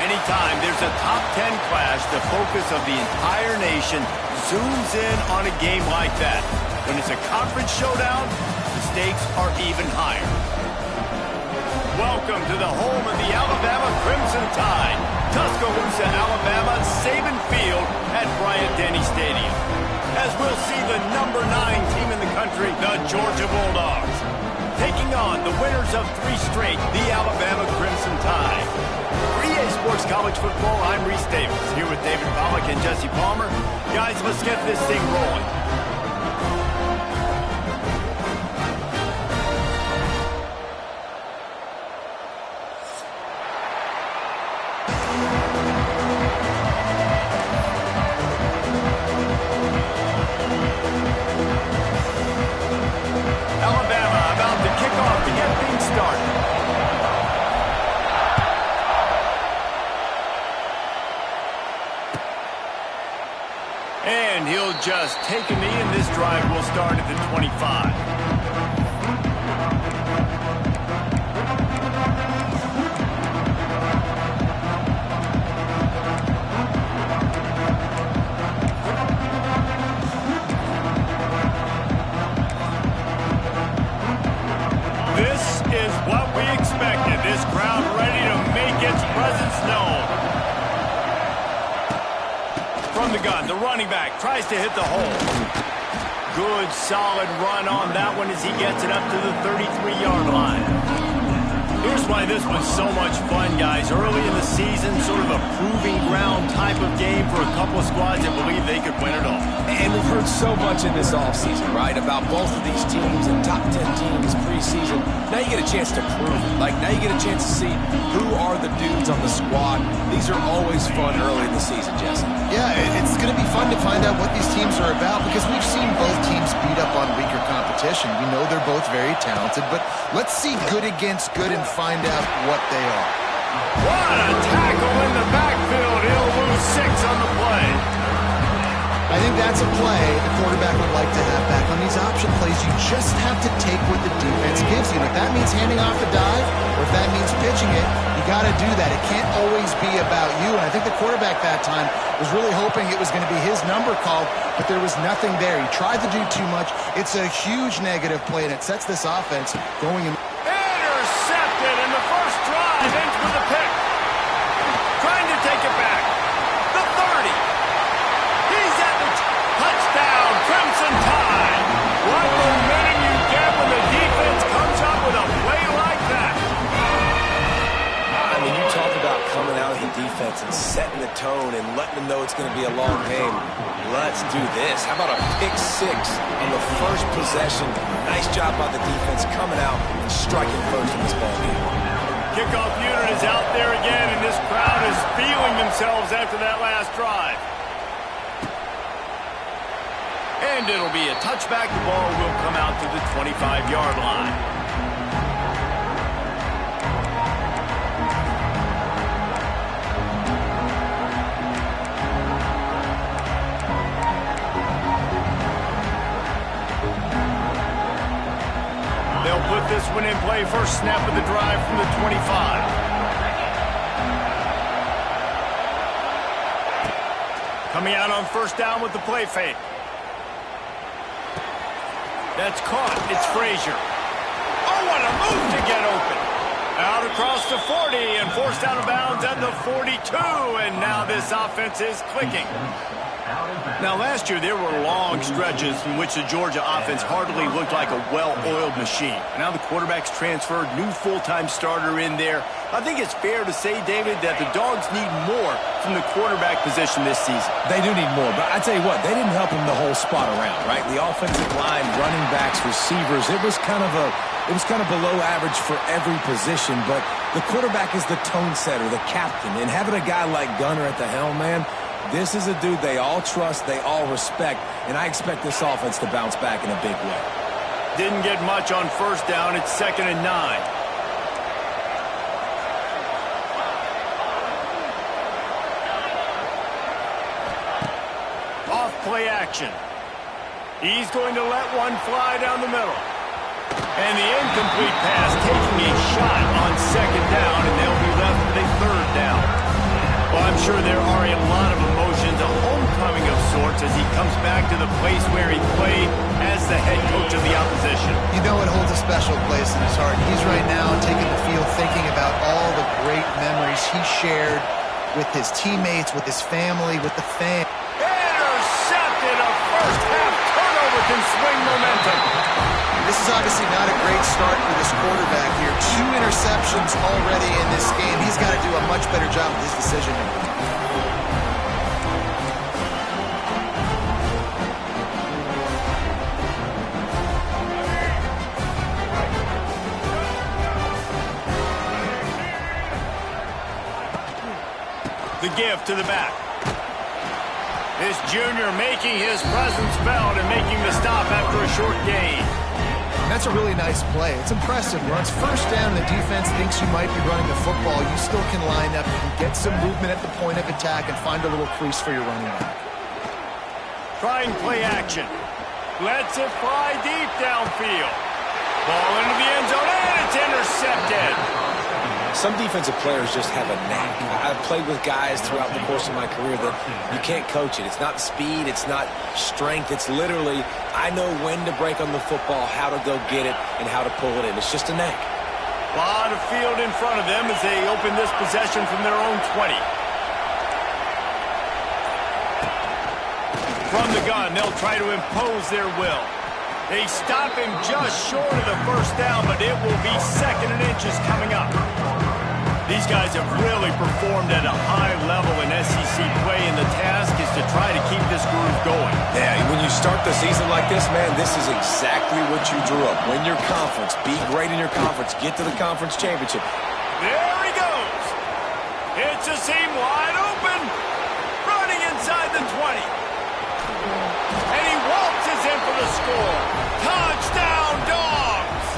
Anytime there's a top 10 clash, the focus of the entire nation zooms in on a game like that. When it's a conference showdown, the stakes are even higher. Welcome to the home of the Alabama Crimson Tide. Tuscaloosa, Alabama, Saban Field at Bryant-Denny Stadium. As we'll see the number 9 team in the country, the Georgia Bulldogs, taking on the winners of 3 straight, the Alabama Crimson Tide. For EA Sports College Football, I'm Reese Davis, here with David Pollack and Jesse Palmer. Guys, let's get this thing rolling. Alabama about to kick off to get things started. And he'll just take a knee, and this drive will start at the 25. This is what we expected. This crowd ready to make its presence known. From the gun, the running back tries to hit the hole. Good, solid run on that one as he gets it up to the 33-yard line. Here's why this was so much fun, guys. Early in the season, sort of a proving ground type of game for a couple of squads that believe they could win it all. And we've heard so much in this offseason, right, about both of these teams and top 10 teams preseason. Now you get a chance to prove it. Like, now you get a chance to see who are the dudes on the squad. These are always fun early in the season, Jesse. Yeah, it's going to be fun to find out what these teams are about because we've seen both teams beat up on weaker competition. We know they're both very talented, but let's see good against good and find out what they are. What a tackle in the backfield. He'll lose 6 on the play. I think that's a play the quarterback would like to have back. On these option plays, you just have to take what the defense gives you. And if that means handing off the dive or if that means pitching it, you got to do that. It can't always be about you. And I think the quarterback that time was really hoping it was going to be his number called, but there was nothing there. He tried to do too much. It's a huge negative play, and it sets this offense going in. Intercepted in the first drive, ends with a pick. Trying to take it back. The 30. He's at the touchdown, Crimson Tide. What momentum you get when the defense comes up with a play like that. I mean, you talk about coming out in defense and setting the tone and letting them know it's going to be a long game. Let's do this. How about a pick 6 on the first possession? Nice job by the defense coming out and striking first in this ballgame. Kickoff unit is out there again, and this crowd is feeling themselves after that last drive. And it'll be a touchback. The ball will come out to the 25-yard line. with this one in play. First snap of the drive from the 25. Coming out on first down with the play fake. That's caught. It's Frazier. Oh, what a move to get open. Out across the 40 and forced out of bounds at the 42. And now this offense is clicking. Now, last year, there were long stretches in which the Georgia offense hardly looked like a well-oiled machine. Now the quarterback's transferred, new full-time starter in there. I think it's fair to say, David, that the Dogs need more from the quarterback position this season. They do need more, but I tell you what, they didn't help him the whole spot around, right? The offensive line, running backs, receivers, it was kind of below average for every position, but the quarterback is the tone setter, the captain, and having a guy like Gunner at the helm, man, this is a dude they all trust, they all respect, and I expect this offense to bounce back in a big way. Didn't get much on first down. It's 2nd and 9. Off play action. He's going to let one fly down the middle. And the incomplete pass taking a shot on 2nd down, and they'll be left with a 3rd down. Well, I'm sure there are a lot of emotions, a homecoming of sorts as he comes back to the place where he played as the head coach of the opposition. You know it holds a special place in his heart. He's right now taking the field thinking about all the great memories he shared with his teammates, with his family, with the fans. Intercepted. A first half turnover can swing momentum. This is obviously not a great start for this quarterback here. 2 interceptions already in this game. He's got to do a much better job with his decision making. The give to the back. This junior making his presence felt and making the stop after a short gain. That's a really nice play. It's impressive. When it's first down and the defense thinks you might be running the football, you still can line up. You can get some movement at the point of attack and find a little crease for your running back. Trying play action. Lets it fly deep downfield. Ball into the end zone, and it's intercepted. Some defensive players just have a knack. I've played with guys throughout the course of my career that you can't coach it. It's not speed, it's not strength. It's literally, I know when to break on the football, how to go get it, and how to pull it in. It's just a knack. A lot of field in front of them as they open this possession from their own 20. From the gun, they'll try to impose their will. They stop him just short of the first down, but it will be 2nd and inches coming up. These guys have really performed at a high level in SEC play, and the task is to try to keep this groove going. Yeah, when you start the season like this, man, this is exactly what you drew up. Win your conference, be great in your conference, get to the conference championship. There he goes. It's a seam wide open. Running inside the 20. And he waltzes in for the score. Touchdown, Dogs!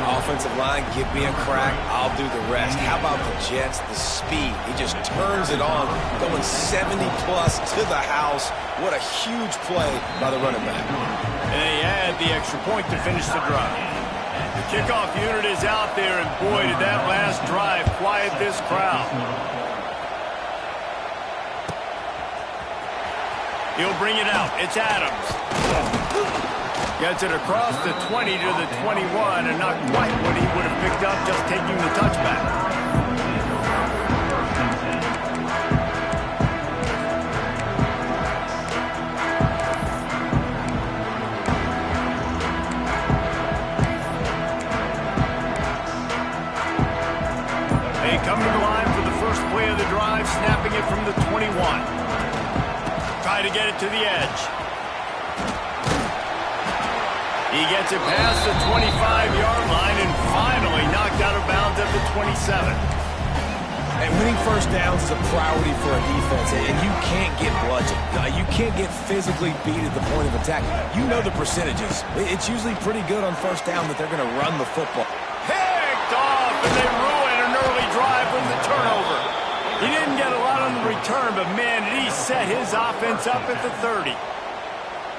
Offensive line, give me a crack, I'll do the rest. How about the Jets, the speed? He just turns it on, going 70-plus to the house. What a huge play by the running back. And they add the extra point to finish the drive. The kickoff unit is out there, and boy, did that last drive quiet this crowd. He'll bring it out. It's Adams. Gets it across the 20 to the 21, and not quite what he would have picked up just taking the touchback. They come to the line for the first play of the drive, snapping it from the 21. Try to get it to the edge. He gets it past the 25-yard line and finally knocked out of bounds at the 27. And winning first downs is a priority for a defense, and you can't get bludgeoned. You can't get physically beat at the point of attack. You know the percentages. It's usually pretty good on first down that they're going to run the football. Picked off, and they ruin an early drive with the turnover. He didn't get a lot on the return, but man, did he set his offense up at the 30.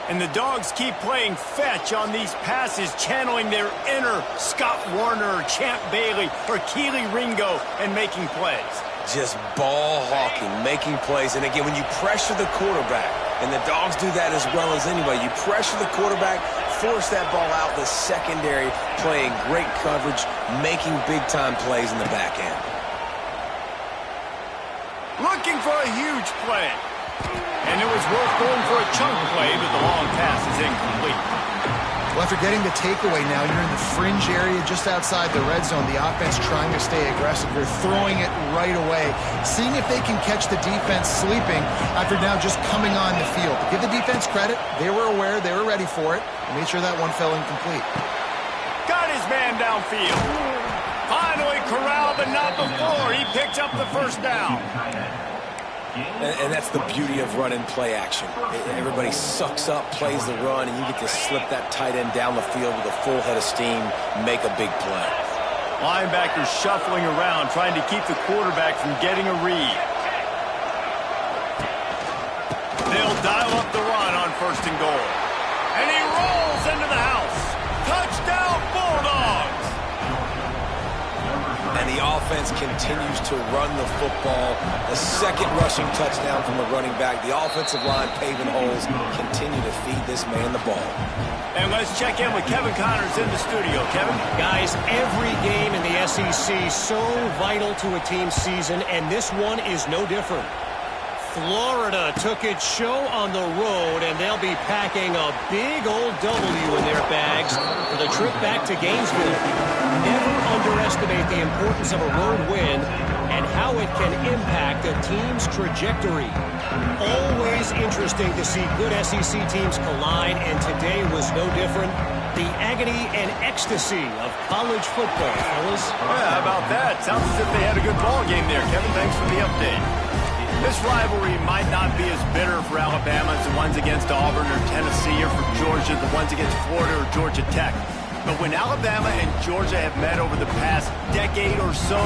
And the Dogs keep playing fetch on these passes, channeling their inner Scott Warner or Champ Bailey or Keely Ringo and making plays. Just ball hawking, making plays. And again, when you pressure the quarterback, and the Dogs do that as well as anybody, you pressure the quarterback, force that ball out the secondary, playing great coverage, making big-time plays in the back end. Looking for a huge play. And it was worth going for a chunk play, but the long pass is incomplete. Well, after getting the takeaway now, you're in the fringe area just outside the red zone. The offense trying to stay aggressive. You're throwing it right away, seeing if they can catch the defense sleeping after now just coming on the field. Give the defense credit. They were aware. They were ready for it. And made sure that one fell incomplete. Got his man downfield. Finally corralled, but not before. He picks up the first down. And that's the beauty of run and play action. Everybody sucks up, plays the run, and you get to slip that tight end down the field with a full head of steam, make a big play. Linebackers shuffling around, trying to keep the quarterback from getting a read. They'll dial up the run on 1st and goal. And he rolls into the house. Touchdown, Bulldogs! And the offense continues to run the football. The second rushing touchdown from the running back. The offensive line paving holes. Continue to feed this man the ball. And let's check in with Kevin Connors in the studio. Kevin? Guys, every game in the SEC so vital to a team's season, and this one is no different. Florida took its show on the road, and they'll be packing a big old W in their bags for the trip back to Gainesville. Never underestimate the importance of a road win and how it can impact a team's trajectory. Always interesting to see good SEC teams collide, and today was no different. The agony and ecstasy of college football, fellas. Yeah, how about that? Sounds as if they had a good ball game there. Kevin, thanks for the update. This rivalry might not be as bitter for Alabama as the ones against Auburn or Tennessee, or for Georgia, the ones against Florida or Georgia Tech. But when Alabama and Georgia have met over the past decade or so,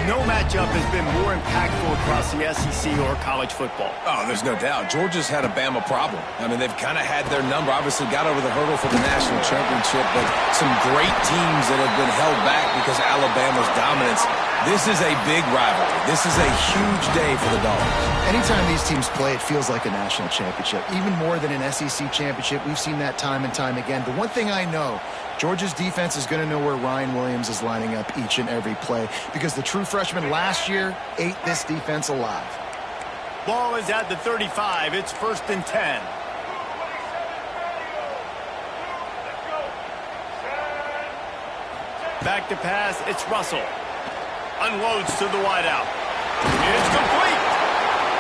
no matchup has been more impactful across the SEC or college football. Oh, there's no doubt. Georgia's had a Bama problem. I mean, they've kind of had their number. Obviously got over the hurdle for the national championship, but some great teams that have been held back because of Alabama's dominance. This is a big rivalry. This is a huge day for the Dogs. Anytime these teams play, it feels like a national championship. Even more than an SEC championship. We've seen that time and time again. The one thing I know, Georgia's defense is going to know where Ryan Williams is lining up each and every play, because the true freshman last year ate this defense alive. Ball is at the 35. It's 1st and 10. Back to pass. It's Russell. Unloads to the wideout. It's complete.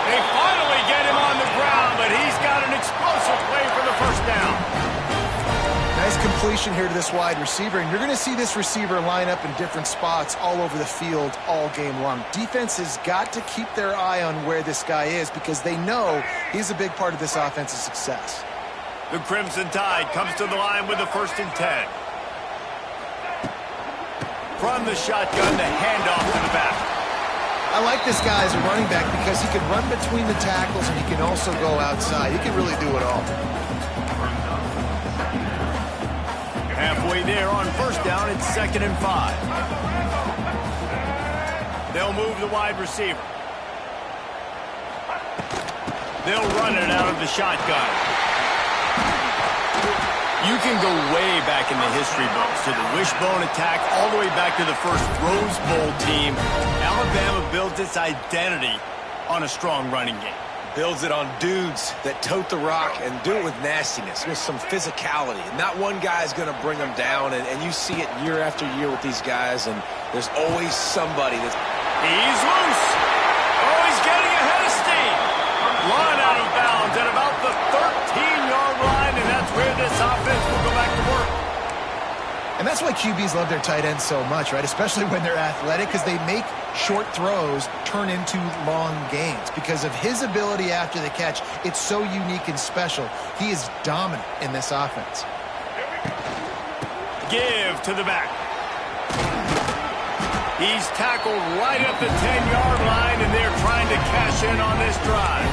They finally get him on the ground, but he's got an explosive play for the first down. Nice completion here to this wide receiver, and you're going to see this receiver line up in different spots all over the field all game long. Defense has got to keep their eye on where this guy is, because they know he's a big part of this offense's success. The Crimson Tide comes to the line with the 1st and 10. From the shotgun, the handoff to the back. I like this guy as a running back because he can run between the tackles and he can also go outside. He can really do it all. Halfway there on 1st down, it's 2nd and 5. They'll move the wide receiver. They'll run it out of the shotgun. You can go way back in the history books to the wishbone attack, all the way back to the first Rose Bowl team. Alabama builds its identity on a strong running game. Builds it on dudes that tote the rock and do it with nastiness, with some physicality. Not one guy is going to bring them down, and you see it year after year with these guys, and there's always somebody that's... He's loose. Oh, he's getting ahead of steam. Run out of bounds at about the 13-yard line, and that's where this offense will go back to work. And that's why QBs love their tight ends so much, right? Especially when they're athletic, because they make short throws turn into long gains. Because of his ability after the catch, it's so unique and special. He is dominant in this offense. Give to the back. He's tackled right at the 10-yard line, and they're trying to cash in on this drive.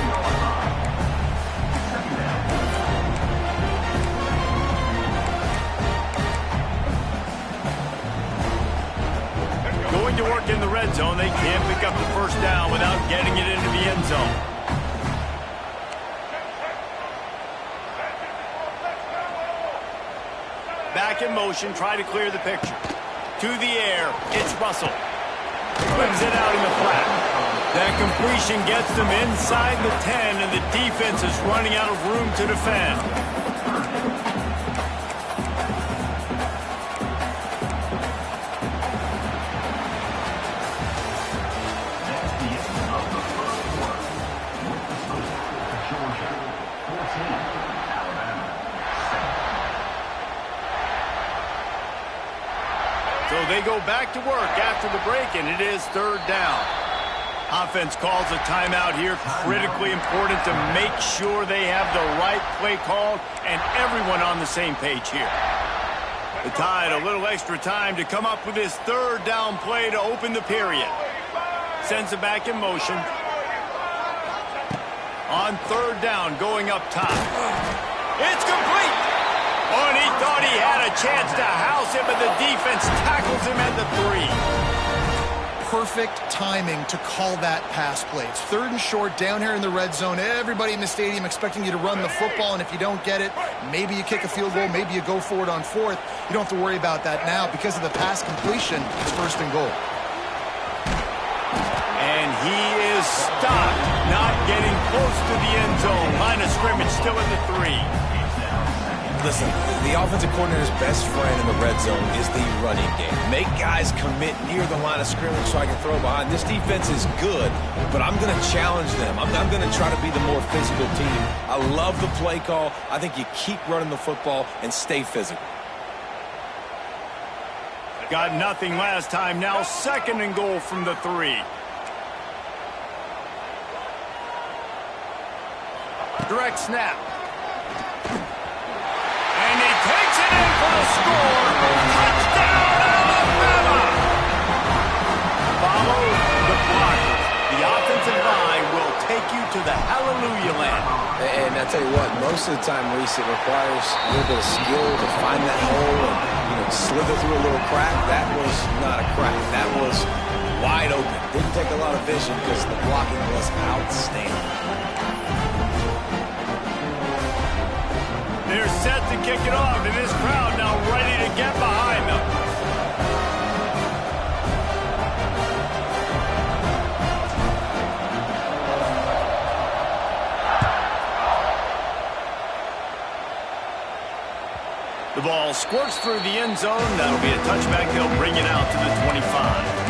to work in the red zone. They can't pick up the first down without getting it into the end zone. Back in motion, try to clear the picture. To the air, it's Russell. Whips it out in the flat. That completion gets them inside the 10, and the defense is running out of room to defend. So they go back to work after the break, and it is third down. Offense calls a timeout here. Critically important to make sure they have the right play called and everyone on the same page here. The Tide a little extra time to come up with his third down play to open the period. Sends it back in motion. On third down, going up top. It's complete! Oh, and he thought he had a chance to house him, but the defense tackles him at the 3. Perfect timing to call that pass play. It's third and short down here in the red zone. Everybody in the stadium expecting you to run the football, and if you don't get it, maybe you kick a field goal, maybe you go for it on fourth. You don't have to worry about that now. Because of the pass completion, it's first and goal. And he is stopped, not getting close to the end zone. Line of scrimmage still at the 3. Listen, the offensive coordinator's best friend in the red zone is the running game. Make guys commit near the line of scrimmage so I can throw behind. This defense is good, but I'm going to challenge them. I'm going to try to be the more physical team. I love the play call. I think you keep running the football and stay physical. Got nothing last time. Now second and goal from the 3. Direct snap. And he takes it in for the score. Touchdown, Alabama! Follow the blocker. The offensive line will take you to the hallelujah land. And I tell you what, most of the time, Reese, it requires a little bit of skill to find that hole and slither through a little crack. That was not a crack. That was wide open. Didn't take a lot of vision because the blocking was outstanding. They're set to kick it off, and this crowd now ready to get behind them. The ball squirts through the end zone. That'll be a touchback. They'll bring it out to the 25.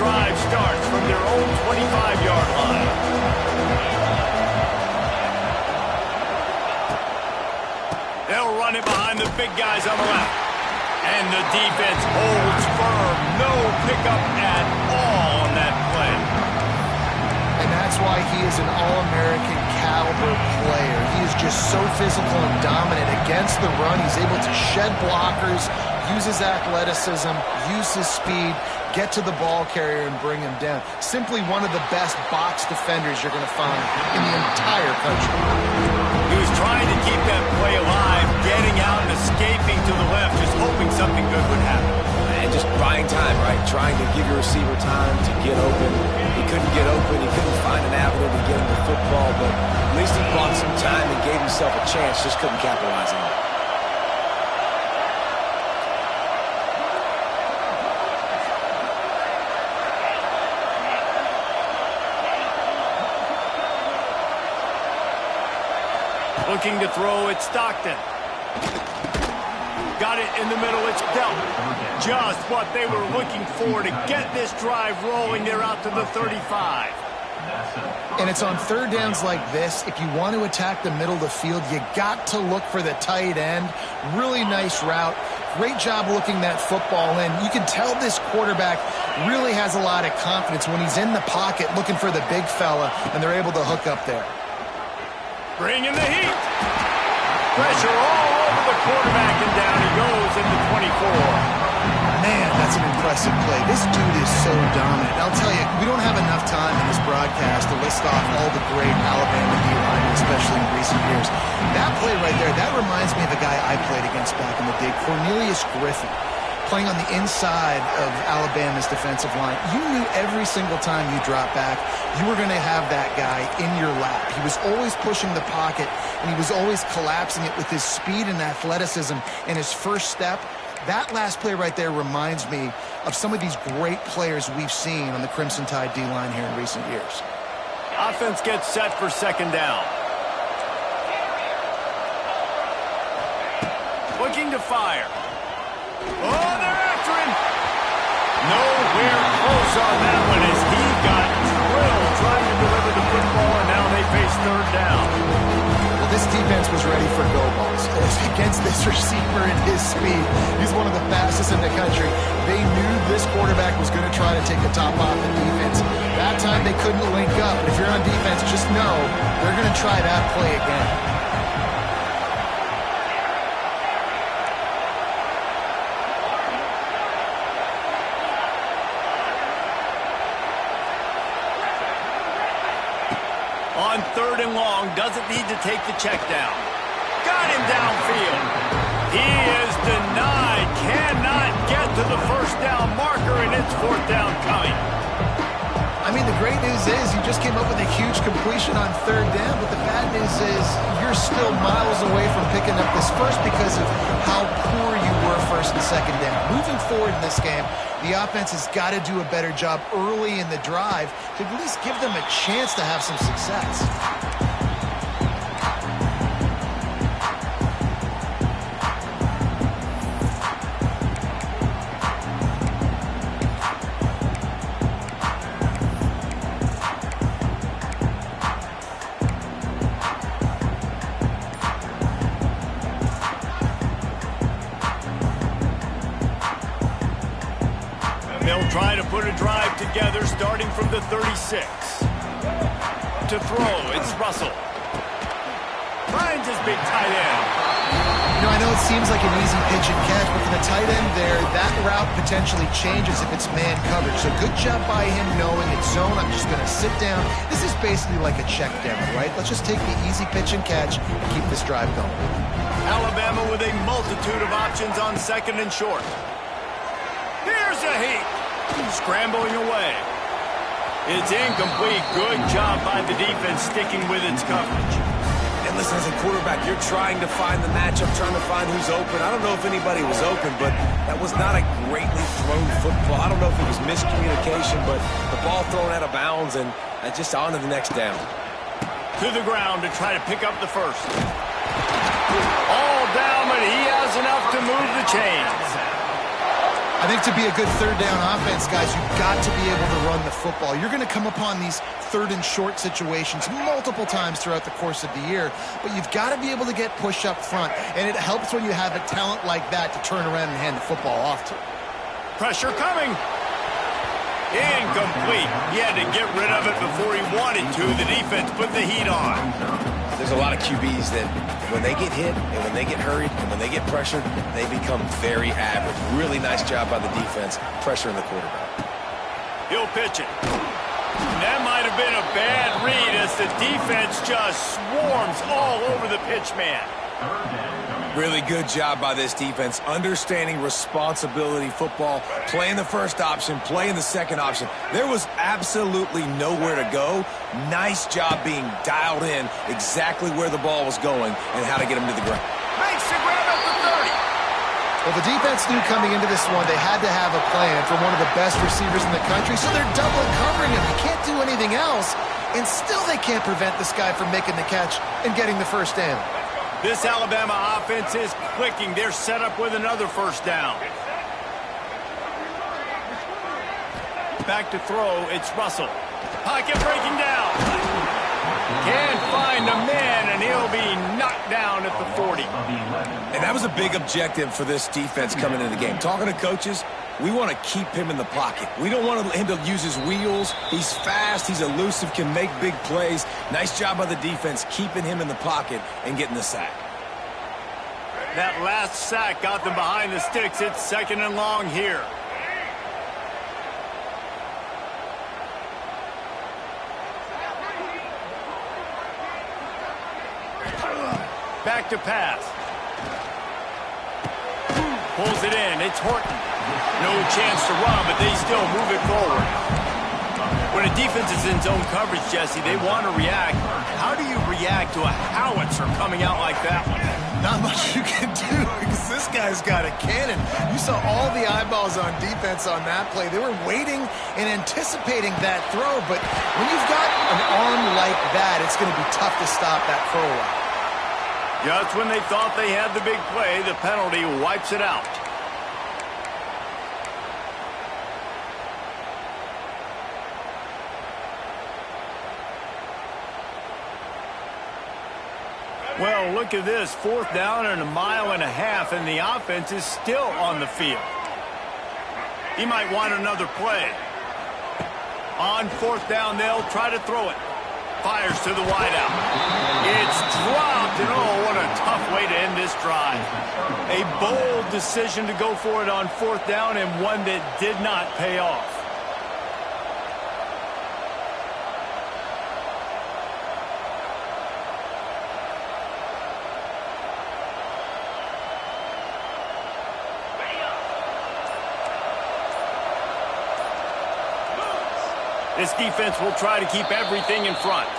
Drive starts from their own 25-yard line. They'll run it behind the big guys on the left. And the defense holds firm. No pickup at all on that play. And that's why he is an All-American caliber player. He is just so physical and dominant against the run. He's able to shed blockers, use his athleticism, use his speed, get to the ball carrier and bring him down. Simply one of the best box defenders you're going to find in the entire country. He was trying to keep that play alive, getting out and escaping to the left, just hoping something good would happen. And just buying time, right? Trying to give your receiver time to get open. He couldn't get open. He couldn't find an avenue to get him the football, but at least he bought some time and gave himself a chance, just couldn't capitalize on it. Looking to throw, it's Stockton. Got it in the middle, it's Delt. Just what they were looking for to get this drive rolling. They're out to the 35. And it's on third downs like this, if you want to attack the middle of the field, you got to look for the tight end. Really nice route. Great job looking that football in. You can tell this quarterback really has a lot of confidence when he's in the pocket looking for the big fella, and they're able to hook up there. Bringing the heat. Pressure all over the quarterback, and down he goes in the 24. Man, that's an impressive play. This dude is so dominant. I'll tell you, we don't have enough time in this broadcast to list off all the great Alabama D-linemen, especially in recent years. That play right there, that reminds me of a guy I played against back in the day, Cornelius Griffin, playing on the inside of Alabama's defensive line. You knew every single time you dropped back, you were going to have that guy in your lap. He was always pushing the pocket, and he was always collapsing it with his speed and athleticism and his first step. That last play right there reminds me of some of these great players we've seen on the Crimson Tide D-line here in recent years. Offense gets set for second down. Looking to fire. Oh, they're after him. Nowhere close on that one as he got drilled trying to deliver the football, and now they face third down. Well, this defense was ready for go balls. Against this receiver and his speed, he's one of the fastest in the country. They knew this quarterback was going to try to take the top off the defense. That time they couldn't link up. But if you're on defense, just know they're going to try that play again. On third and long, doesn't need to take the check down. Got him downfield. He is denied. Cannot get to the first down marker, and it's fourth down coming. I mean, the great news is you just came up with a huge completion on third down, but the bad news is you're still miles away from picking up this first because of how poor you were first and second down. Moving forward in this game, the offense has got to do a better job early in the drive to at least give them a chance to have some success. They'll try to put a drive together starting from the 36. To throw, it's Russell. Finds his big tight end. You know, I know it seems like an easy pitch and catch, but for the tight end there, that route potentially changes if it's man coverage. So good job by him knowing it's zone. I'm just going to sit down. This is basically like a check down, right? Let's just take the easy pitch and catch and keep this drive going. Alabama with a multitude of options on second and short. Here's a heat. Scrambling away. It's incomplete. Good job by the defense sticking with its coverage. And listen, as a quarterback, you're trying to find the matchup, trying to find who's open. I don't know if anybody was open, but that was not a greatly thrown football. I don't know if it was miscommunication, but the ball thrown out of bounds and just on to the next down. To the ground to try to pick up the first. All down, but he has enough to move the chains. I think to be a good third down offense, guys, you've got to be able to run the football. You're going to come upon these third and short situations multiple times throughout the course of the year, but you've got to be able to get push up front, and it helps when you have a talent like that to turn around and hand the football off to. Pressure coming. Incomplete. He had to get rid of it before he wanted to. The defense put the heat on. There's a lot of QBs that when they get hit and when they get hurried and when they get pressured, they become very average. Really nice job by the defense, pressuring the quarterback. He'll pitch it. That might have been a bad read as the defense just swarms all over the pitch man. Really good job by this defense, understanding responsibility football, playing the first option, playing the second option. There was absolutely nowhere to go. Nice job being dialed in exactly where the ball was going and how to get him to the ground. Makes the grab at the 30. Well, the defense knew coming into this one they had to have a plan for one of the best receivers in the country, so they're double covering him. You can't do anything else, and still they can't prevent this guy from making the catch and getting the first down. This Alabama offense is clicking. They're set up with another first down. Back to throw, it's Russell. Pocket breaking down. Can't find a man, and he'll be knocked down at the 40. And that was a big objective for this defense coming into the game. Talking to coaches, we want to keep him in the pocket. We don't want him to use his wheels. He's fast, he's elusive, can make big plays. Nice job by the defense keeping him in the pocket and getting the sack. That last sack got them behind the sticks. It's second and long here. Back to pass. Pulls it in. It's Horton. No chance to run, but they still move it forward. When a defense is in zone coverage, Jesse, they want to react. How do you react to a howitzer coming out like that one? Not much you can do because this guy's got a cannon. You saw all the eyeballs on defense on that play. They were waiting and anticipating that throw, but when you've got an arm like that, it's going to be tough to stop that throwaway. Just when they thought they had the big play, the penalty wipes it out. Well, look at this. 4th down and 1.5 miles, and the offense is still on the field. He might want another play. On 4th down, they'll try to throw it. Fires to the wideout. It's dropped, and oh, what a tough way to end this drive. A bold decision to go for it on 4th down, and one that did not pay off. This defense will try to keep everything in front.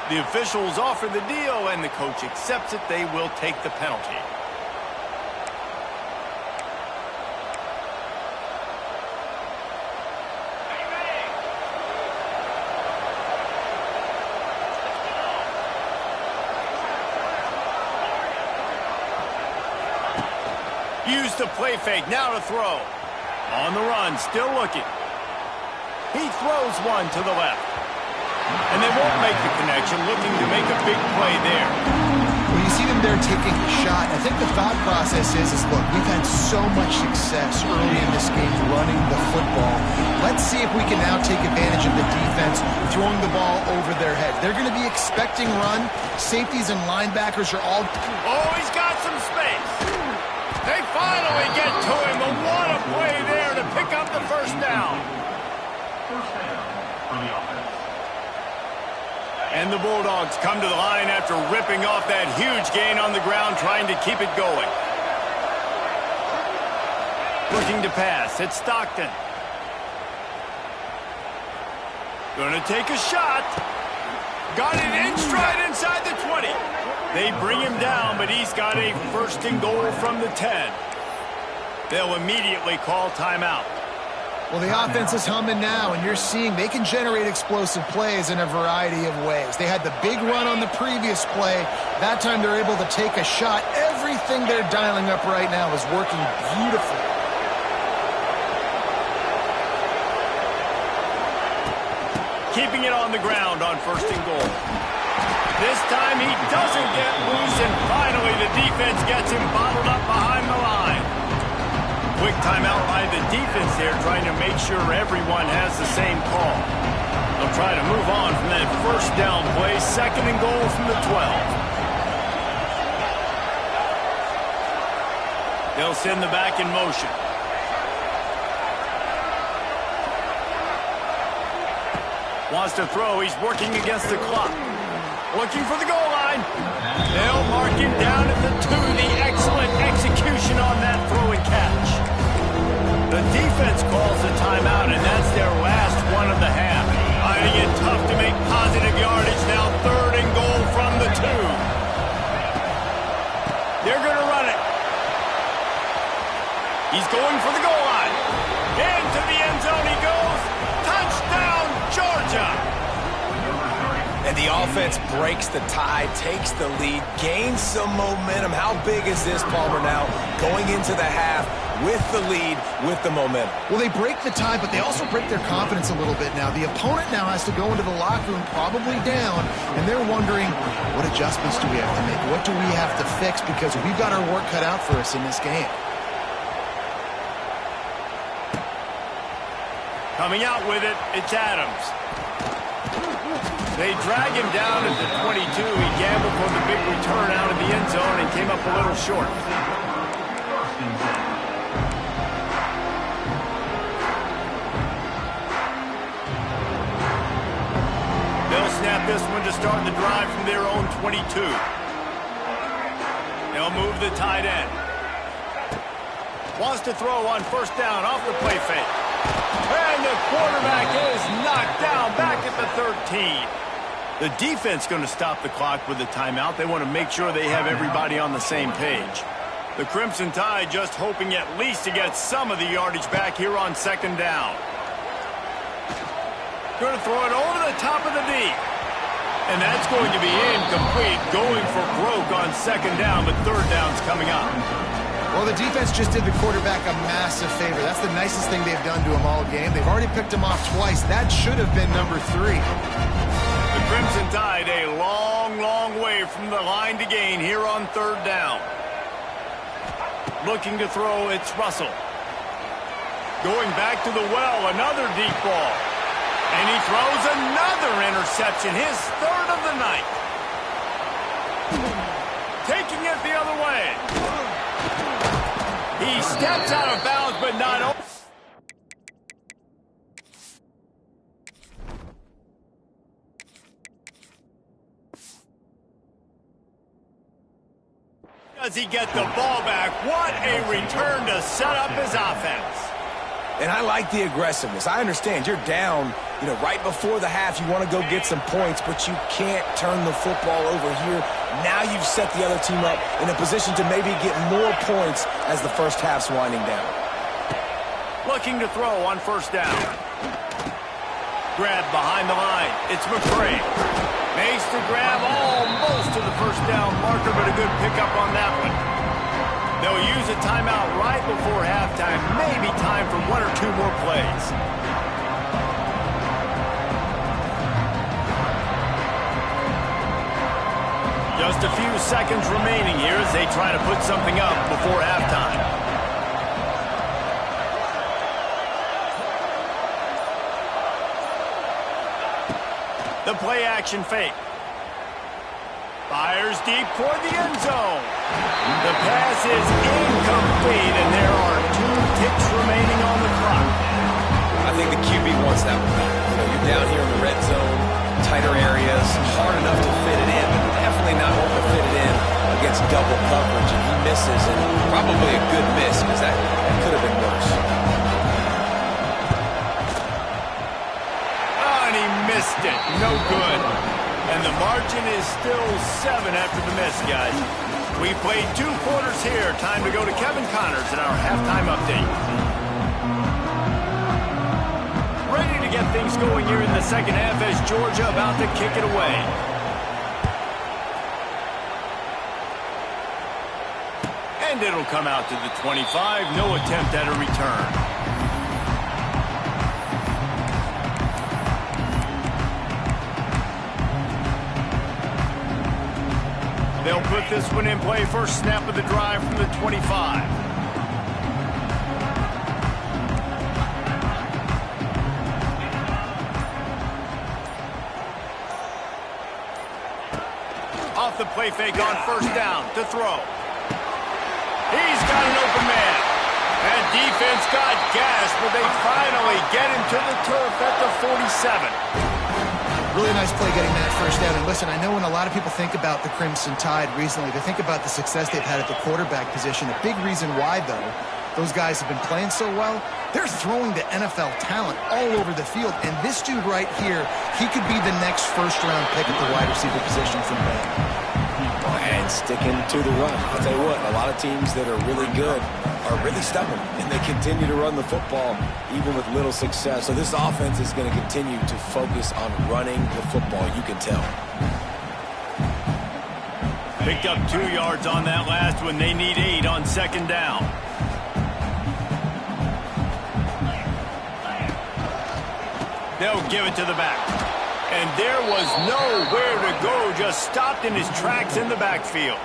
The officials offer the deal, and the coach accepts it. They will take the penalty. Use the play fake, now to throw. On the run, still looking. He throws one to the left. And they won't make the connection, looking to make a big play there. When you see them there taking the shot, I think the thought process is look, we've had so much success early in this game running the football. Let's see if we can now take advantage of the defense throwing the ball over their head. They're going to be expecting run. Safeties and linebackers are all... Oh, he's got some space. They finally get to him. But what a play there to pick up the first down. And the Bulldogs come to the line after ripping off that huge gain on the ground, trying to keep it going. Looking to pass. It's Stockton. Gonna take a shot. Got it in stride inside the 20. They bring him down, but he's got a 1st and goal from the 10. They'll immediately call timeout. Well, the offense is humming now, and you're seeing they can generate explosive plays in a variety of ways. They had the big run on the previous play. That time they're able to take a shot. Everything they're dialing up right now is working beautifully. Keeping it on the ground on 1st and goal. This time he doesn't get loose, and finally the defense gets him bottled up behind the line. Quick timeout by the defense there, trying to make sure everyone has the same call. They'll try to move on from that 1st down play. 2nd and goal from the 12. They'll send the back in motion. Wants to throw. He's working against the clock. Looking for the goal line. They'll mark him down at the 2. The excellent execution on that throw and catch. The defense calls a timeout, and that's their last one of the half. Finding it tough to make positive yardage. Now 3rd and goal from the 2. They're going to run it. He's going for the goal line. Into the end zone he goes. Touchdown, Georgia. And the offense breaks the tie, takes the lead, gains some momentum. How big is this, Palmer, now going into the half with the lead, with the momentum? Well, they break the tie, but they also break their confidence a little bit now. The opponent now has to go into the locker room probably down, and they're wondering, what adjustments do we have to make? What do we have to fix? Because we've got our work cut out for us in this game. Coming out with it, it's Adams. They drag him down at the 22. He gambled for the big return out of the end zone and came up a little short. They'll snap this one to start the drive from their own 22. They'll move the tight end. Wants to throw on first down off the play fake. And the quarterback is knocked down back at the 13. The defense going to stop the clock with a timeout. They want to make sure they have everybody on the same page. The Crimson Tide just hoping at least to get some of the yardage back here on second down. Going to throw it over the top of the D. And that's going to be incomplete, going for broke on second down, but third down's coming up. Well, the defense just did the quarterback a massive favor. That's the nicest thing they've done to him all game. They've already picked him off twice. That should have been number 3. The Crimson Tide a long, long way from the line to gain here on third down. Looking to throw, it's Russell. Going back to the well, another deep ball. And he throws another interception, his third of the night. Taking it the other way. He steps out of bounds, but not over. Does he get the ball back? What a return to set up his offense. And I like the aggressiveness. I understand you're down, right before the half. You want to go get some points, but you can't turn the football over here. Now you've set the other team up in a position to maybe get more points as the first half's winding down. Looking to throw on first down. Grab behind the line. It's McCray. Makes the grab almost to the first down marker, but a good pickup on that one. They'll use a timeout right before halftime. Maybe time for 1 or 2 more plays. Just a few seconds remaining here as they try to put something up before halftime. The play action fake. Fires deep toward the end zone. The pass is incomplete, and there are 2 ticks remaining on the clock. I think the QB wants that one back. You're down here in the red zone, tighter areas, hard enough to fit it in, but definitely not able to fit it in against double coverage, and he misses, and probably a good miss, because that could have been worse. Oh, and he missed it. No good. And the margin is still 7 after the miss, guys. We played 2 quarters here. Time to go to Kevin Connors in our halftime update. Ready to get things going here in the second half as Georgia about to kick it away. And it'll come out to the 25. No attempt at a return. They'll put this one in play. First snap of the drive from the 25. Off the play fake on first down to throw. He's got an open man. And defense got gas, but they finally get him to the turf at the 47. Really nice play getting that first down. And listen, I know when a lot of people think about the Crimson Tide recently, they think about the success they've had at the quarterback position. A big reason why, though, those guys have been playing so well, they're throwing to NFL talent all over the field. And this dude right here, he could be the next first-round pick at the wide receiver position from Bama. And sticking to the run. I'll tell you what, a lot of teams that are really good are really stubborn, and they continue to run the football even with little success. So this offense is going to continue to focus on running the football, you can tell. Picked up 2 yards on that last one. They need 8 on second down. They'll give it to the back. And there was nowhere to go, just stopped in his tracks in the backfield.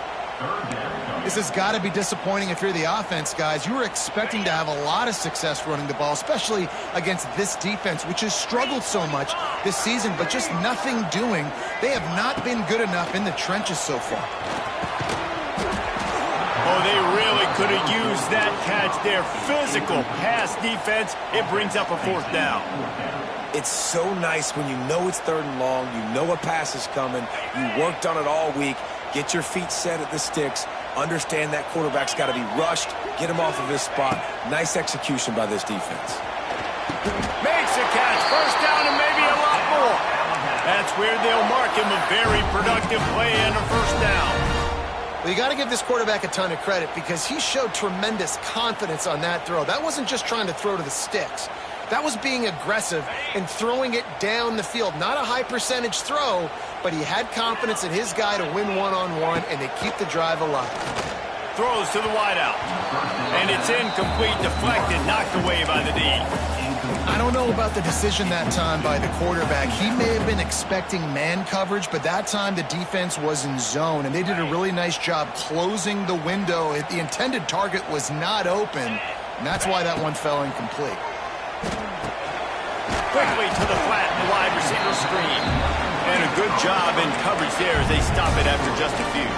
This has got to be disappointing if you're the offense, guys. You were expecting to have a lot of success running the ball, especially against this defense, which has struggled so much this season, but just nothing doing. They have not been good enough in the trenches so far. Oh, they really could have used that catch there. Physical pass defense. It brings up a 4th down. It's so nice when you know it's 3rd and long, you know a pass is coming, you worked on it all week, get your feet set at the sticks, Understand that quarterback's got to be rushed, get him off of his spot. Nice execution by this defense. Makes a catch, first down and maybe a lot more. That's where they'll mark him a very productive play and a first down. Well, you got to give this quarterback a ton of credit because he showed tremendous confidence on that throw. That wasn't just trying to throw to the sticks. That was being aggressive and throwing it down the field. Not a high percentage throw, but he had confidence in his guy to win one-on-one, and they keep the drive alive. Throws to the wideout. And it's incomplete, deflected, knocked away by the D. I don't know about the decision that time by the quarterback. He may have been expecting man coverage, but that time the defense was in zone, and they did a really nice job closing the window. The intended target was not open, and that's why that one fell incomplete. Quickly to the flat in the wide receiver screen. And a good job in coverage there as they stop it after just a few.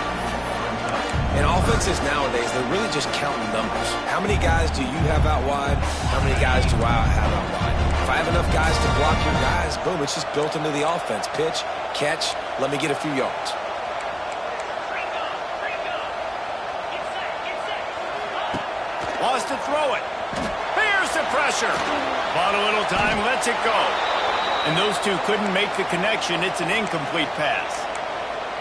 In offenses nowadays, they're really just counting numbers. How many guys do you have out wide? How many guys do I have out wide? If I have enough guys to block your guys, boom, it's just built into the offense. Pitch, catch, let me get a few yards. Wants to throw it. Here's the pressure. Bought a little time, lets it go. And those two couldn't make the connection. It's an incomplete pass.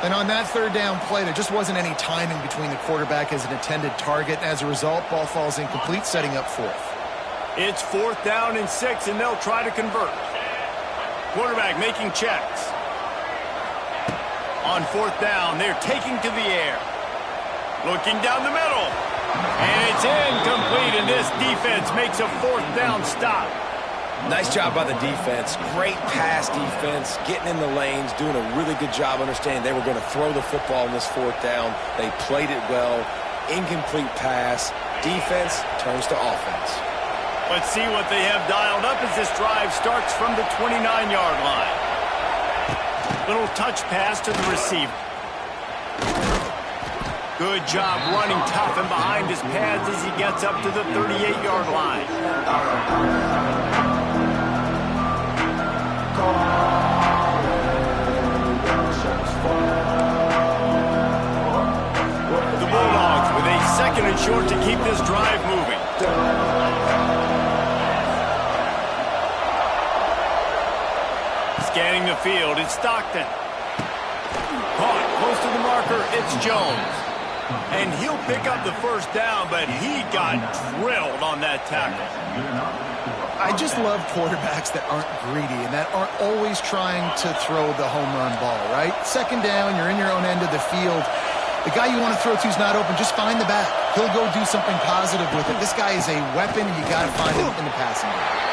And on that third down play, there just wasn't any timing between the quarterback as an intended target. As a result, ball falls incomplete, setting up fourth. It's 4th down and 6, and they'll try to convert. Quarterback making checks. On 4th down, they're taking to the air. Looking down the middle. And it's incomplete, and this defense makes a 4th down stop. Nice job by the defense. Great pass defense, getting in the lanes, doing a really good job understanding they were going to throw the football in this 4th down. They played it well. Incomplete pass. Defense turns to offense. Let's see what they have dialed up as this drive starts from the 29-yard line. Little touch pass to the receiver. Good job running tough and behind his pads as he gets up to the 38-yard line. The Bulldogs with a 2nd and short to keep this drive moving. Scanning the field, it's Stockton. Caught close to the marker, it's Jones. And he'll pick up the first down, but he got drilled on that tackle. I just love quarterbacks that aren't greedy and that aren't always trying to throw the home run ball, right? 2nd down, you're in your own end of the field. The guy you want to throw to is not open. Just find the back. He'll go do something positive with it. This guy is a weapon, and you got to find him in the passing game.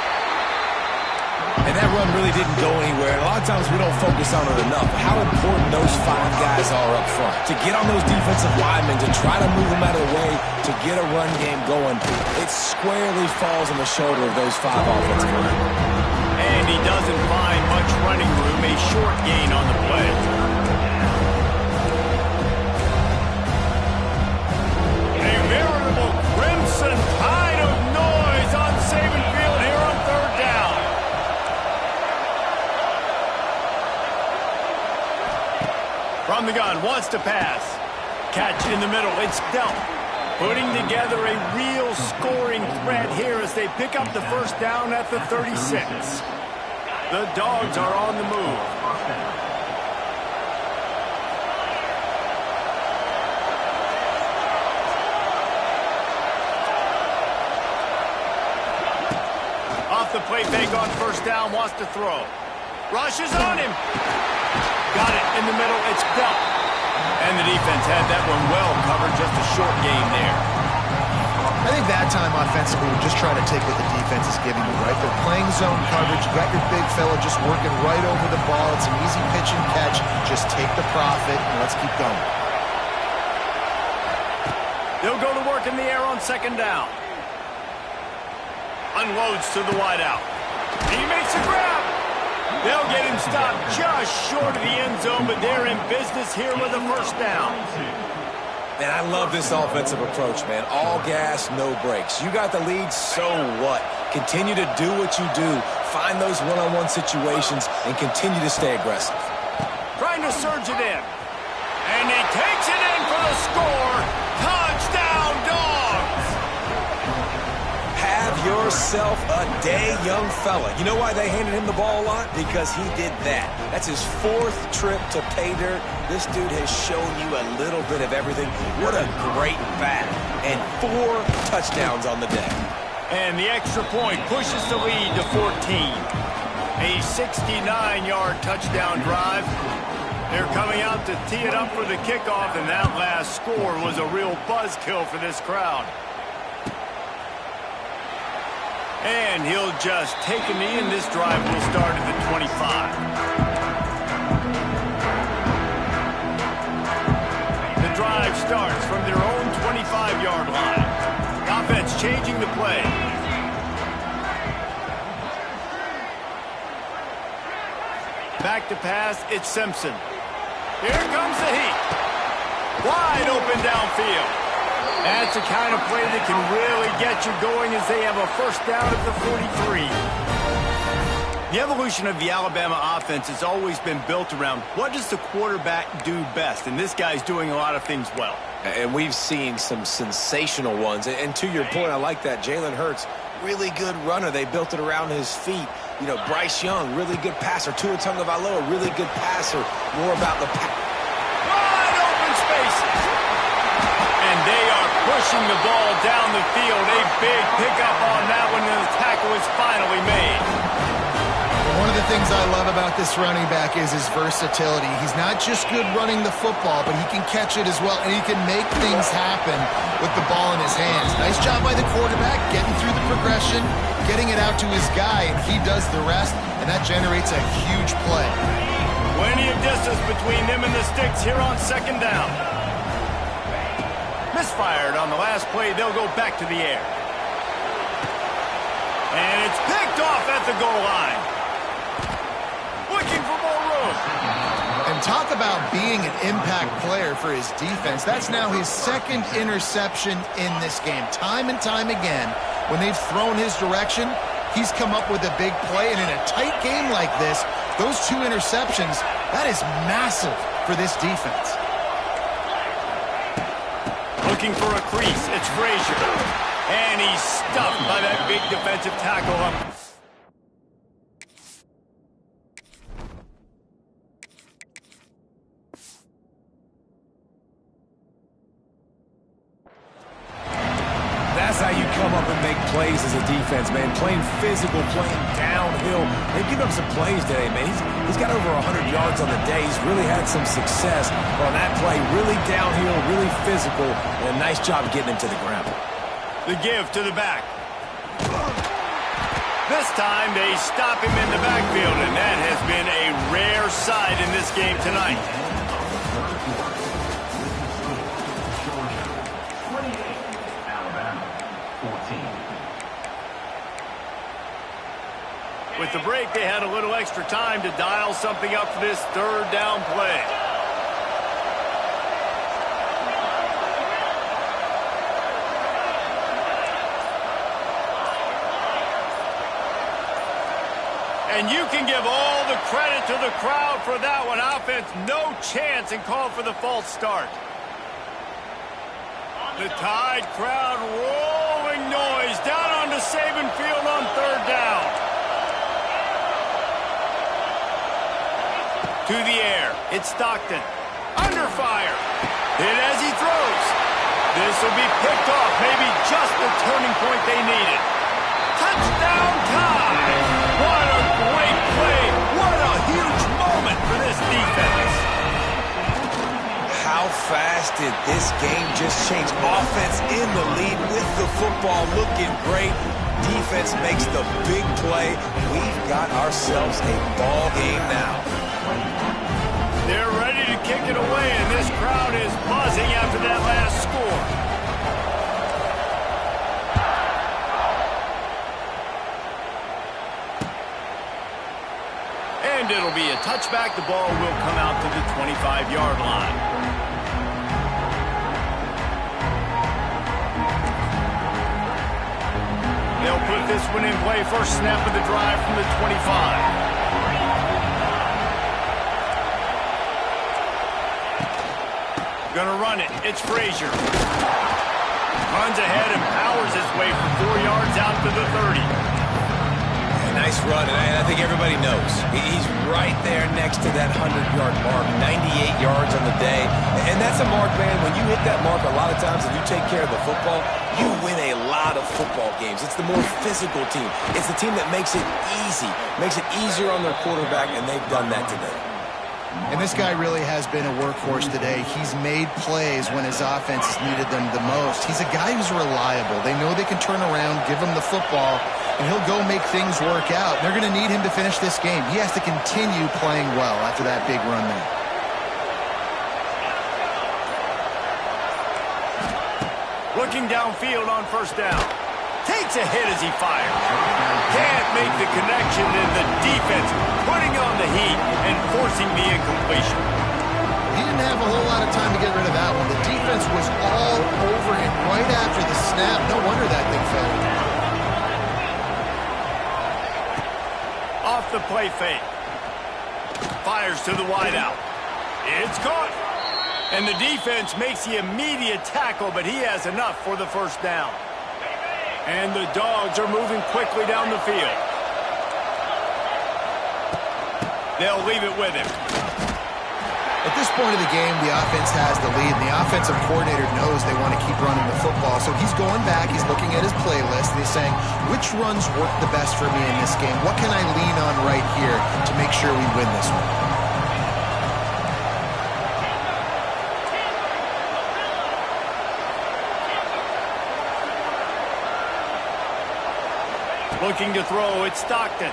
And that run really didn't go anywhere. And a lot of times we don't focus on it enough. How important those 5 guys are up front. To get on those defensive linemen, to try to move them out of the way, to get a run game going, it squarely falls on the shoulder of those 5 offensive linemen. And he doesn't find much running room, a short gain on the play. A veritable crimson tide of noise on Saban Field here on 3rd down. From the gun, wants to pass. Catch in the middle, it's dealt. Putting together a real scoring threat here as they pick up the first down at the 36. The Dogs are on the move. Off the play fake on 1st down, wants to throw. Rushes on him. Got it in the middle, it's dealt. And the defense had that one well covered, just a short gain there. I think that time offensively, we're just trying to take what the defense is giving you, right? They're playing zone coverage. You got your big fella just working right over the ball. It's an easy pitch and catch. Just take the profit and let's keep going. They'll go to work in the air on 2nd down. Unloads to the wideout. He makes a grab. They'll get him stopped just short of the end zone, but they're in business here with a first down. Man, I love this offensive approach, man. All gas, no brakes. You got the lead, so what? Continue to do what you do. Find those one-on-one situations and continue to stay aggressive. Trying to surge it in. And he takes it in for the score. Touchdown, Dogs! Have yourself a day, young fella. You know why they handed him the ball a lot? Because he did that. That's his 4th trip to pay dirt. This dude has shown you a little bit of everything. What a great back. And 4 touchdowns on the day. And the extra point pushes the lead to 14. A 69-yard touchdown drive. They're coming out to tee it up for the kickoff, and that last score was a real buzzkill for this crowd. And he'll just take a knee, and this drive will start at the 25. The drive starts from their own 25-yard line. Offense changing the play. Back to pass, it's Simpson. Here comes the heat. Wide open downfield. That's the kind of play that can really get you going as they have a first down at the 43. The evolution of the Alabama offense has always been built around what does the quarterback do best, and this guy's doing a lot of things well. And we've seen some sensational ones. And to your point, I like that. Jalen Hurts, really good runner. They built it around his feet. You know, Bryce Young, really good passer. Tua Tagovailoa, really good passer. More about the wide open spaces. And they are pushing the ball down the field. A big pickup on that one, and the tackle is finally made. One of the things I love about this running back is his versatility. He's not just good running the football, but he can catch it as well, and he can make things happen with the ball in his hands. Nice job by the quarterback, getting through the progression, getting it out to his guy, and he does the rest, and that generates a huge play. Plenty of distance between them and the sticks here on second down. Misfired on the last play. They'll go back to the air. And it's picked off at the goal line. Looking for more room. And talk about being an impact player for his defense. That's now his 2nd interception in this game. Time and time again, when they've thrown his direction, he's come up with a big play. And in a tight game like this, those 2 interceptions, that is massive for this defense. Looking for a crease. It's Frazier. And he's stuffed by that big defensive tackle up. That's how you come up and make plays as a defense, man. Playing physical, playing downhill. They've given him some plays today, man. He's got over 100 yards on the day. He's really had some success on that play. Really downhill, really physical, and a nice job getting him to the ground. The give to the back. This time they stop him in the backfield, and that has been a rare sight in this game tonight. With the break, they had a little extra time to dial something up for this 3rd down play. And you can give all the credit to the crowd for that one. Offense, no chance, and call for the false start. The Tide crowd rolling noise down onto Saban Field on 3rd down. To the air, it's Stockton. Under fire. Hit as he throws. This will be picked off, maybe just the turning point they needed. Touchdown Tide! What a great play. What a huge moment for this defense. How fast did this game just change? Offense in the lead with the football looking great. Defense makes the big play. We've got ourselves a ball game now. They're ready to kick it away, and this crowd is buzzing after that last score. And it'll be a touchback. The ball will come out to the 25-yard line. They'll put this one in play. First snap of the drive from the 25. Gonna run it. It's Frazier. Runs ahead and powers his way for 4 yards out to the 30. Nice run, and I think everybody knows. He's right there next to that 100-yard mark, 98 yards on the day. And that's a mark, man. When you hit that mark a lot of times and you take care of the football, you win a lot of football games. It's the more physical team. It's the team that makes it easy, makes it easier on their quarterback, and they've done that today. And this guy really has been a workhorse today. He's made plays when his offense has needed them the most. He's a guy who's reliable. They know they can turn around, give him the football, and he'll go make things work out. They're going to need him to finish this game. He has to continue playing well after that big run there. Looking downfield on first down. Takes a hit as he fires. Can't make the connection, and the defense putting on the heat and forcing the incompletion. He didn't have a whole lot of time to get rid of that one. The defense was all over him right after the snap. No wonder that thing failed. Off the play fake. Fires to the wideout. It's caught. And the defense makes the immediate tackle, but he has enough for the first down. And the Dogs are moving quickly down the field. They'll leave it with him. At this point of the game, the offense has the lead, and the offensive coordinator knows they want to keep running the football. So he's going back, he's looking at his playlist, and he's saying, which runs work the best for me in this game? What can I lean on right here to make sure we win this one? Looking to throw, it's Stockton.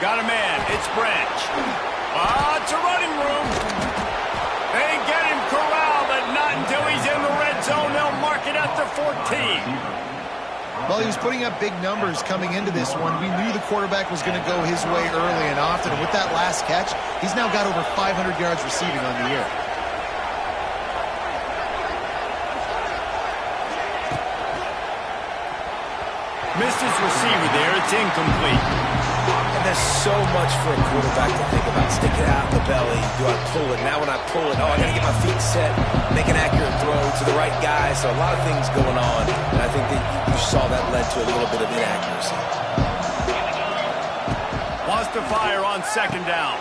Got a man, it's Branch. It's a running room. They get him corralled, but not until he's in the red zone. They'll mark it at the 14. Well, he was putting up big numbers coming into this one. We knew the quarterback was going to go his way early and often. And with that last catch, he's now got over 500 yards receiving on the year. Missed his receiver there. It's incomplete. And there's so much for a quarterback to think about. Stick it out in the belly. Do I pull it? Now when I pull it, I got to get my feet set, make an accurate throw to the right guy. So a lot of things going on. And I think that you saw that led to a little bit of inaccuracy. Wants to fire on second down.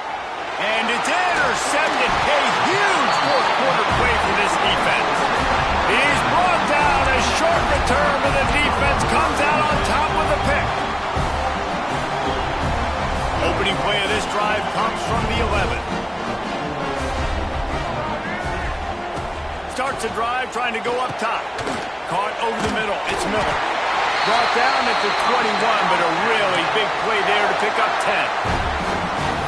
And it's intercepted. A huge fourth quarter play for this defense. He's brought down. A short return, but the defense comes out on top with a pick. Opening play of this drive comes from the 11. Starts a drive trying to go up top. Caught over the middle. It's Miller. Brought down at the 21, but a really big play there to pick up 10.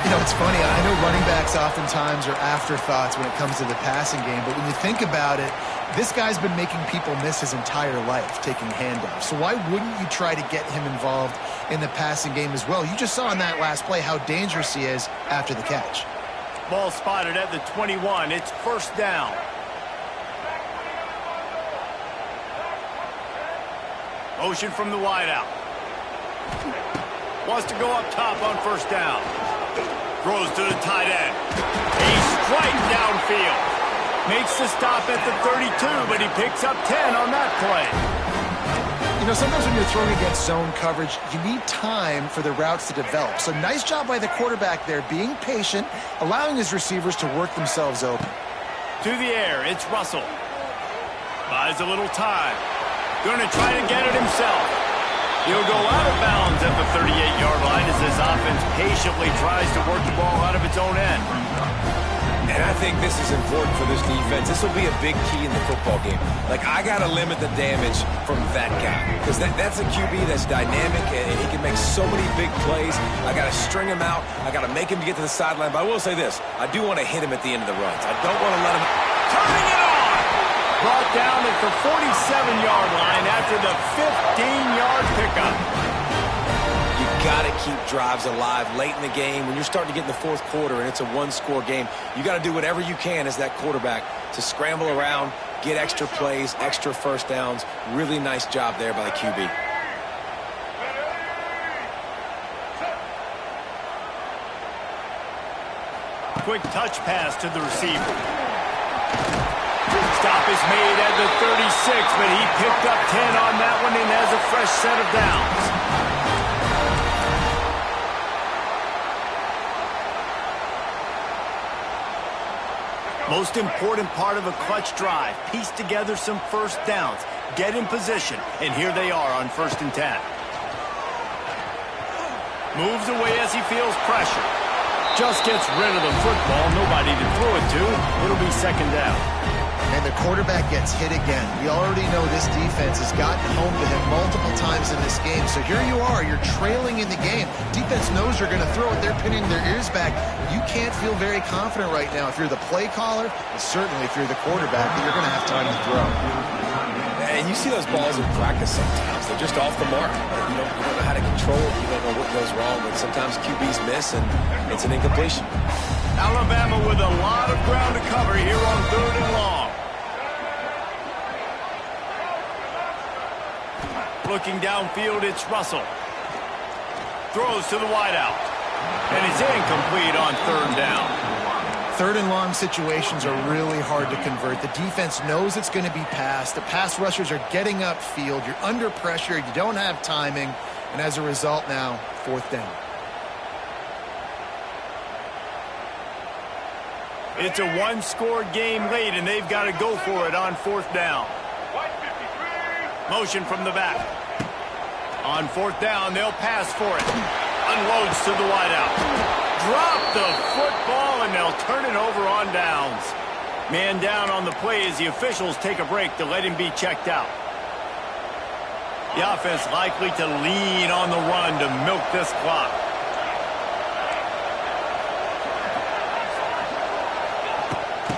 You know, it's funny. I know running backs oftentimes are afterthoughts when it comes to the passing game, but when you think about it, this guy's been making people miss his entire life taking handoffs. So why wouldn't you try to get him involved in the passing game as well? You just saw in that last play how dangerous he is after the catch. Ball spotted at the 21. It's first down. Motion from the wideout. Wants to go up top on first down. Throws to the tight end. A strike downfield. Makes the stop at the 32, but he picks up 10 on that play. You know, sometimes when you're throwing against zone coverage, you need time for the routes to develop. So nice job by the quarterback there, being patient, allowing his receivers to work themselves open. To the air, it's Russell. Buys a little time. Going to try to get it himself. He'll go out of bounds at the 38-yard line as this offense patiently tries to work the ball out of its own end. And I think this is important for this defense. This will be a big key in the football game. Like, I got to limit the damage from that guy. Because that's a QB that's dynamic, and he can make so many big plays. I got to string him out. I got to make him get to the sideline. But I will say this. I do want to hit him at the end of the runs. I don't want to let him... Turning it on! Brought down at the 47-yard line after the 15-yard pickup. You got to keep drives alive late in the game. When you're starting to get in the fourth quarter and it's a one-score game, you got to do whatever you can as that quarterback to scramble around, get extra plays, extra first downs. Really nice job there by the QB. Quick touch pass to the receiver. Stop is made at the 36, but he picked up 10 on that one and has a fresh set of downs. Most important part of a clutch drive, piece together some first downs, get in position, and here they are on 1st and 10. Moves away as he feels pressure. Just gets rid of the football, nobody to throw it to. It'll be 2nd down. And the quarterback gets hit again. We already know this defense has gotten home to him multiple times in this game. So here you are, you're trailing in the game. Defense knows you're going to throw it. They're pinning their ears back. You can't feel very confident right now if you're the play caller, and certainly if you're the quarterback, that you're going to have time to throw. And you see those balls in practice sometimes. They're just off the mark. You don't know how to control it. You don't know what goes wrong. But sometimes QBs miss, and it's an incompletion. Alabama with a lot of ground to cover here on 3rd and long. Looking downfield, it's Russell. Throws to the wideout. And it's incomplete on 3rd down. 3rd and long situations are really hard to convert. The defense knows it's going to be passed. The pass rushers are getting upfield. You're under pressure. You don't have timing. And as a result now, 4th down. It's a one-score game late, and they've got to go for it on 4th down. Motion from the back. On 4th down, they'll pass for it. Unloads to the wideout. Drop the football, and they'll turn it over on downs. Man down on the play as the officials take a break to let him be checked out. The offense likely to lean on the run to milk this clock.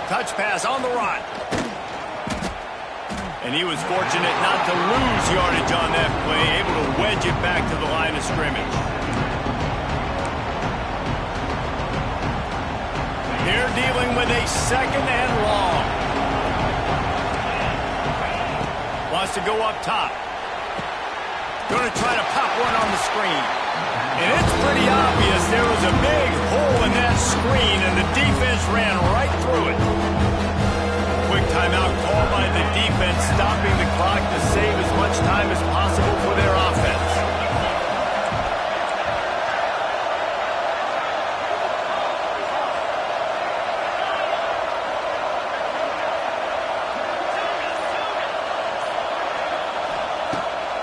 Touch pass on the run. And he was fortunate not to lose yardage on that play, able to wedge it back to the line of scrimmage. They're dealing with a 2nd and long. Wants to go up top. Going to try to pop one on the screen. And it's pretty obvious there was a big hole in that screen, and the defense ran right through it. Quick timeout called by the defense, stopping the clock to save as much time as possible for their offense.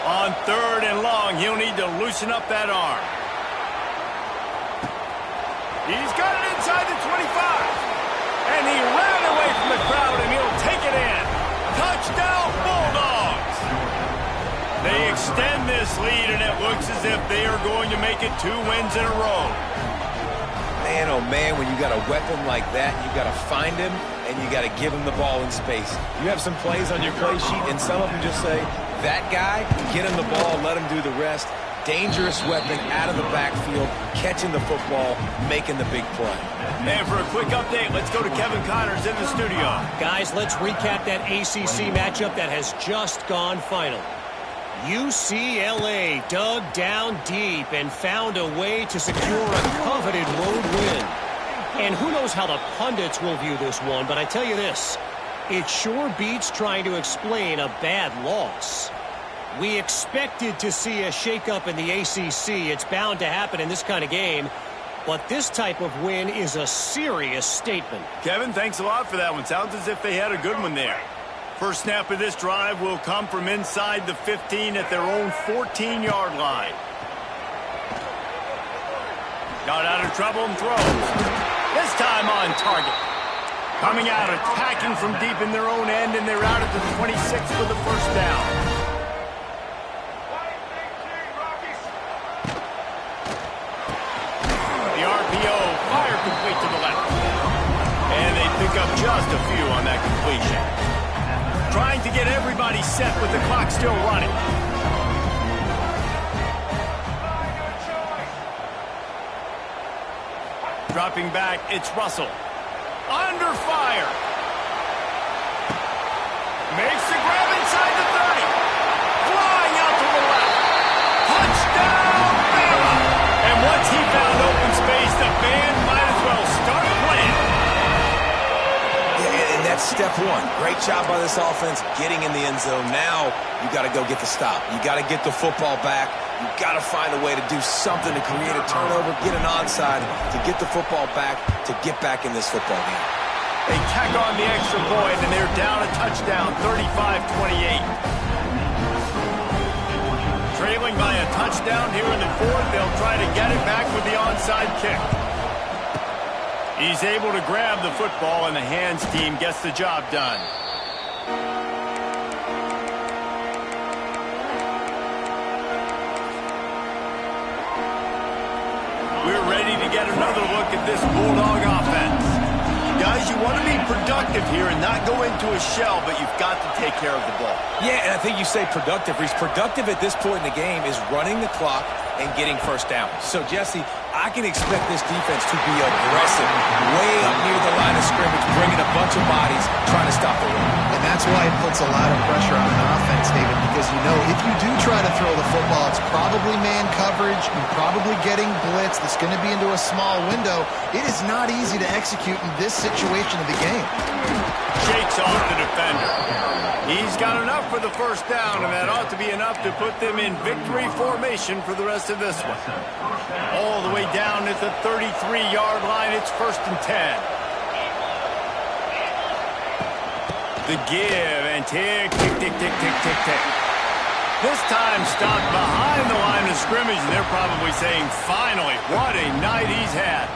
On 3rd and long, he'll need to loosen up that arm. He's got it inside the 25. And he ran away from the crowd, and he'll take it in. Touchdown, Bulldogs! They extend this lead, and it looks as if they are going to make it 2 wins in a row. Man, oh man, when you got a weapon like that, you got to find him, and you got to give him the ball in space. You have some plays on your play sheet, and some of them just say, that guy, get him the ball, let him do the rest. Dangerous weapon out of the backfield, catching the football, making the big play. And for a quick update, let's go to Kevin Connors in the studio. Guys, let's recap that ACC matchup that has just gone final. UCLA dug down deep and found a way to secure a coveted road win. And who knows how the pundits will view this one, but I tell you this, it sure beats trying to explain a bad loss. We expected to see a shakeup in the ACC. It's bound to happen in this kind of game. But this type of win is a serious statement. Kevin, thanks a lot for that one. Sounds as if they had a good one there. First snap of this drive will come from inside the 15 at their own 14-yard line. Got out of trouble and throws. This time on target. Coming out, attacking from deep in their own end, and they're out at the 26 for the first down. Fire complete to the left. And they pick up just a few on that completion. Trying to get everybody set with the clock still running. Dropping back, it's Russell. Under fire. Makes the grab inside the 30. Flying out to the left. Touchdown, Bama! And once he found open space, the band might as well start playing. Yeah, and that's one. Great job by this offense getting in the end zone. Now you got to go get the stop. You got to get the football back. You got to find a way to do something to create a turnover, get an onside, to get the football back, to get back in this football game. They tack on the extra point, and they're down a touchdown, 35-28. Trailing by a touchdown here in the fourth. They'll try to get it back with the onside kick. He's able to grab the football, and the hands team gets the job done. We're ready to get another look at this Bulldog offense. Guys, you want to be productive here and not go into a shell, but you've got to take care of the ball. Yeah, and I think you say productive. He's productive at this point in the game is running the clock and getting first down. So, Jesse, I can expect this defense to be aggressive, way up near the line of scrimmage, bringing a bunch of bodies, trying to stop the run. And that's why it puts a lot of pressure on an offense, David, because you know if you do try to throw the football, it's probably man coverage, you're probably getting blitz, that's going to be into a small window. It is not easy to execute in this situation of the game. Shakes off the defender. He's got enough for the first down, and that ought to be enough to put them in victory formation for the rest of this one. All the way down at the 33-yard line, it's 1st and 10. The give and tick, tick, tick, tick, tick, tick, tick. This time stopped behind the line of scrimmage, and they're probably saying, finally, what a night he's had.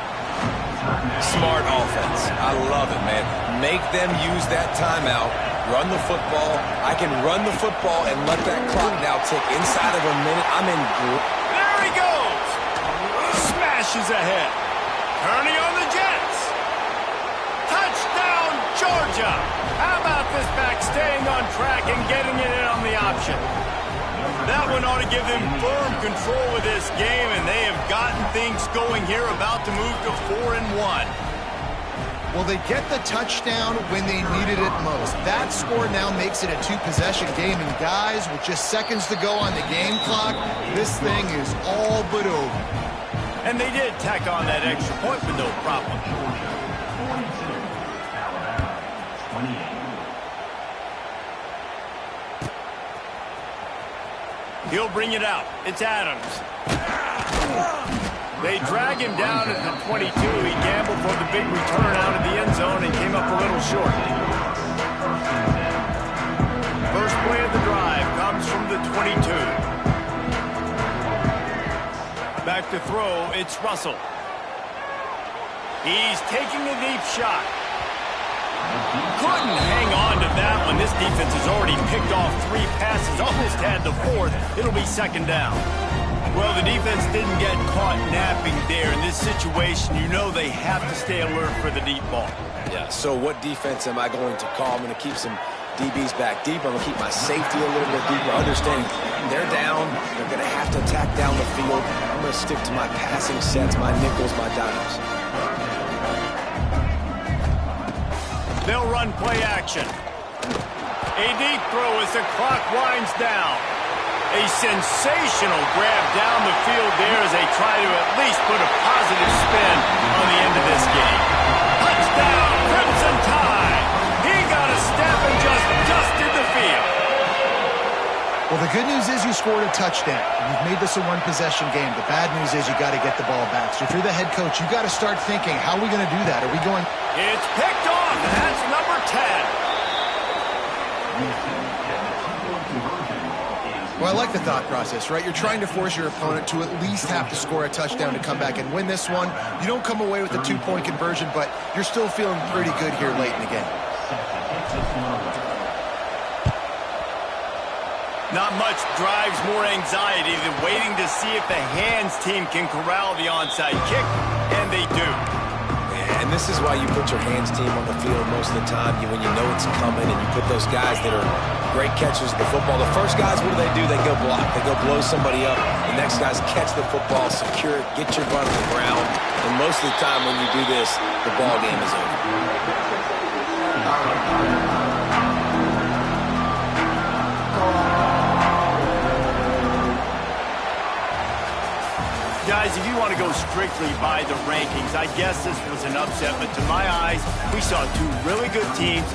Smart offense. I love it, man. Make them use that timeout. Run the football. I can run the football and let that clock now tick. Inside of a minute, I'm in. There he goes. Smashes ahead. Turning on the Jets. Touchdown, Georgia. How about this back staying on track and getting it in on the option? That one ought to give them firm control of this game, and they have gotten things going here, about to move to 4-1. Well, they get the touchdown when they needed it most. That score now makes it a two-possession game, and guys, with just seconds to go on the game clock, this thing is all but over. And they did tack on that extra point with no problem. He'll bring it out. It's Adams. They drag him down at the 22. He gambled for the big return out of the end zone and came up a little short. First play of the drive comes from the 22. Back to throw, it's Russell. He's taking a deep shot. Couldn't hang on to that one. This defense has already picked off 3 passes, almost had the 4th. It'll be 2nd down. Well, the defense didn't get caught napping there. In this situation, you know they have to stay alert for the deep ball. Yeah, so what defense am I going to call? I'm going to keep some DBs back deep. I'm going to keep my safety a little bit deeper. Understanding they're down. They're going to have to attack down the field. I'm going to stick to my passing sets, my nickels, my dimes. They'll run play action. A deep throw as the clock winds down. A sensational grab down the field there as they try to at least put a positive spin on the end of this game. Touchdown, Crimson Tide. He got a step and just dusted the field. Well, the good news is you scored a touchdown. You've made this a one-possession game. The bad news is you got to get the ball back. So if you're the head coach, you got to start thinking, how are we going to do that? Are we going? It's picked off, and that's number 10. Well, I like the thought process, right? You're trying to force your opponent to at least have to score a touchdown to come back and win this one. You don't come away with a 2-point conversion, but you're still feeling pretty good here late in the game. Not much drives more anxiety than waiting to see if the hands team can corral the onside kick, and they do. And this is why you put your hands team on the field most of the time when you know it's coming, and you put those guys that are great catchers of the football. The first guys, what do? They go block. They go blow somebody up. The next guys catch the football, secure it, get your butt on the ground. And most of the time when you do this, the ball game is over. Guys, if you want to go strictly by the rankings, I guess this was an upset, but to my eyes, we saw 2 really good teams.